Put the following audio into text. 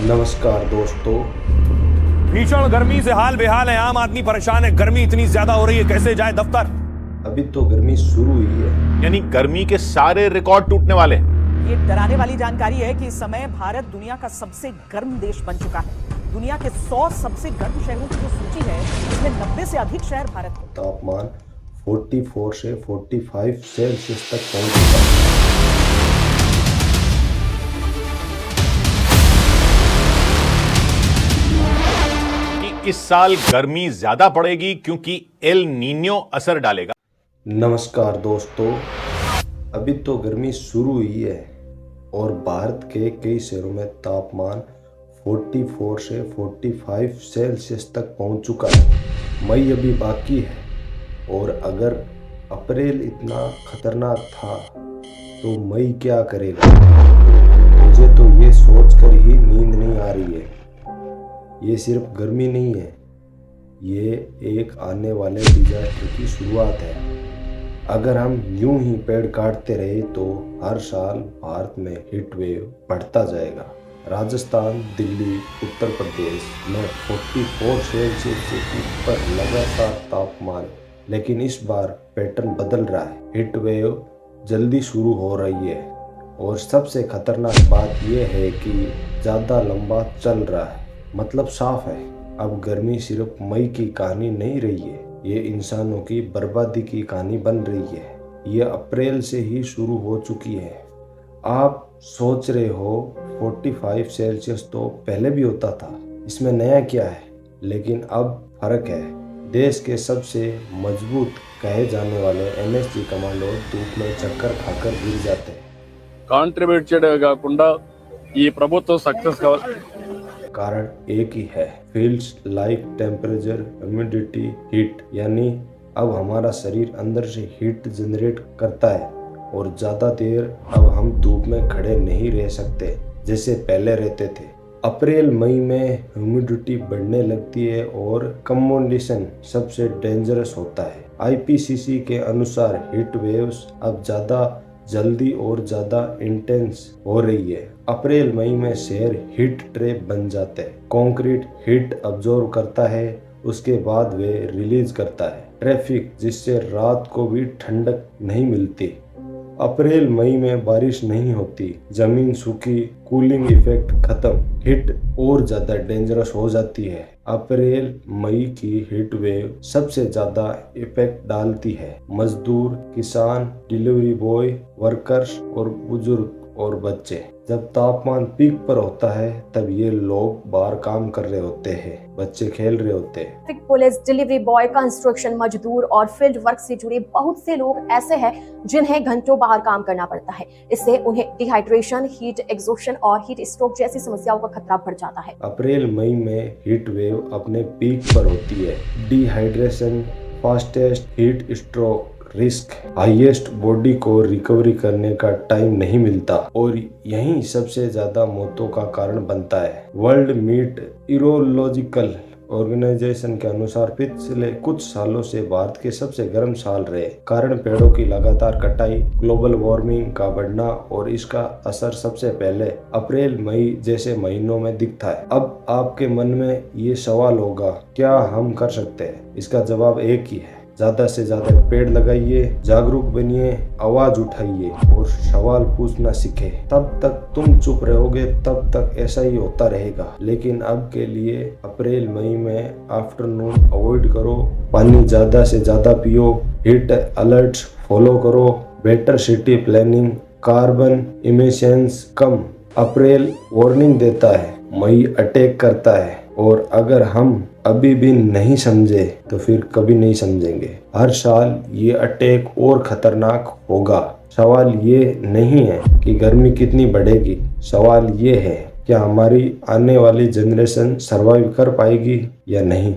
नमस्कार दोस्तों। भीषण गर्मी से हाल बेहाल है, आम आदमी परेशान है। गर्मी इतनी ज्यादा हो रही है, कैसे जाए दफ्तर। अभी तो गर्मी शुरू हुई है। यानी गर्मी के सारे रिकॉर्ड टूटने वाले हैं। ये डराने वाली जानकारी है कि इस समय भारत दुनिया का सबसे गर्म देश बन चुका है। दुनिया के 100 सबसे गर्म शहरों की जो सूची है इसमें 90 से अधिक शहर भारत के। तापमान 44 से 45 सेल्सियस तक पहुंच चुका है। इस साल गर्मी ज्यादा पड़ेगी क्योंकि एल नीनियो असर डालेगा। नमस्कार दोस्तों। अभी तो गर्मी शुरू हुई है और भारत के कई शहरों में तापमान 44 से 45 सेल्सियस तक पहुंच चुका है। मई अभी बाकी है और अगर अप्रैल इतना खतरनाक था तो मई क्या करेगा। मुझे तो ये सोचकर ही नींद नहीं आ रही है। ये सिर्फ गर्मी नहीं है, ये एक आने वाले डिजास्टर की शुरुआत है। अगर हम यूं ही पेड़ काटते रहे तो हर साल भारत में हीट वेव बढ़ता जाएगा। राजस्थान, दिल्ली, उत्तर प्रदेश में 44 सेल्सियस से ऊपर लगातार तापमान, लेकिन इस बार पैटर्न बदल रहा है। हीट वेव जल्दी शुरू हो रही है और सबसे खतरनाक बात यह है कि ज़्यादा लंबा चल रहा है। मतलब साफ है, अब गर्मी सिर्फ मई की कहानी नहीं रही है, ये इंसानों की बर्बादी की कहानी बन रही है। ये अप्रैल से ही शुरू हो चुकी है। आप सोच रहे हो 45 सेल्सियस तो पहले भी होता था, इसमें नया क्या है। लेकिन अब फर्क है। देश के सबसे मजबूत कहे जाने वाले एनएसजी कमांडो धूप में चक्कर खाकर गिर जाते हैं। కాంట్రిబ్యూట్ చేయడమే కాకుండా ఈ ప్రభుత్వం సక్సెస్ కావాలి। कारण एक ही है, fields like temperature, humidity, heat. यानी अब हमारा शरीर अंदर से हीट जनरेट करता है और ज़्यादा देर अब हम धूप में खड़े नहीं रह सकते जैसे पहले रहते थे। अप्रैल मई में ह्यूमिडिटी बढ़ने लगती है और कंबोनेशन सबसे डेंजरस होता है। आईपीसीसी के अनुसार हीट वेव्स अब ज़्यादा जल्दी और ज़्यादा इंटेंस हो रही है। अप्रैल मई में शहर हीट ट्रैप बन जाते हैं। कंक्रीट हीट अब्जॉर्ब करता है, उसके बाद वे रिलीज करता है ट्रैफिक, जिससे रात को भी ठंडक नहीं मिलती। अप्रैल मई में बारिश नहीं होती, जमीन सूखी, कूलिंग इफेक्ट खत्म, हीट और ज़्यादा डेंजरस हो जाती है। अप्रैल मई की हीट वेव सबसे ज़्यादा इफेक्ट डालती है मजदूर, किसान, डिलीवरी बॉय, वर्कर्स और बुजुर्ग और बच्चे। जब तापमान पीक पर होता है तब ये लोग बाहर काम कर रहे होते हैं, बच्चे खेल रहे होते हैं। Traffic police, delivery boy, construction मजदूर और फील्ड वर्क से जुड़े बहुत से लोग ऐसे हैं जिन्हें घंटों बाहर काम करना पड़ता है। इससे उन्हें डिहाइड्रेशन, हीट एक्सॉशन और हीट स्ट्रोक जैसी समस्याओं का खतरा बढ़ जाता है। अप्रैल मई में हीट वेव अपने पीक पर होती है। Dehydration, fastest heat stroke risk, highest, body को रिकवरी करने का टाइम नहीं मिलता और यही सबसे ज्यादा मौतों का कारण बनता है। वर्ल्ड मीटरोलॉजिकल ऑर्गेनाइजेशन के अनुसार पिछले कुछ सालों से भारत के सबसे गर्म साल रहे। कारण पेड़ों की लगातार कटाई, ग्लोबल वार्मिंग का बढ़ना और इसका असर सबसे पहले अप्रैल मई जैसे महीनों में दिखता है। अब आपके मन में ये सवाल होगा, क्या हम कर सकते हैं? इसका जवाब एक ही है, ज्यादा से ज्यादा पेड़ लगाइए, जागरूक बनिए, आवाज उठाइए और सवाल पूछना सीखे। तब तक तुम चुप रहोगे तब तक ऐसा ही होता रहेगा। लेकिन अब के लिए अप्रैल मई में आफ्टरनून अवॉइड करो, पानी ज्यादा से ज्यादा पियो, हीट अलर्ट्स फॉलो करो, better city planning, carbon emissions कम। अप्रैल वार्निंग देता है, मई अटैक करता है और अगर हम अभी भी नहीं समझे तो फिर कभी नहीं समझेंगे। हर साल ये अटैक और खतरनाक होगा। सवाल ये नहीं है कि गर्मी कितनी बढ़ेगी, सवाल ये है क्या हमारी आने वाली जनरेशन सरवाइव कर पाएगी या नहीं।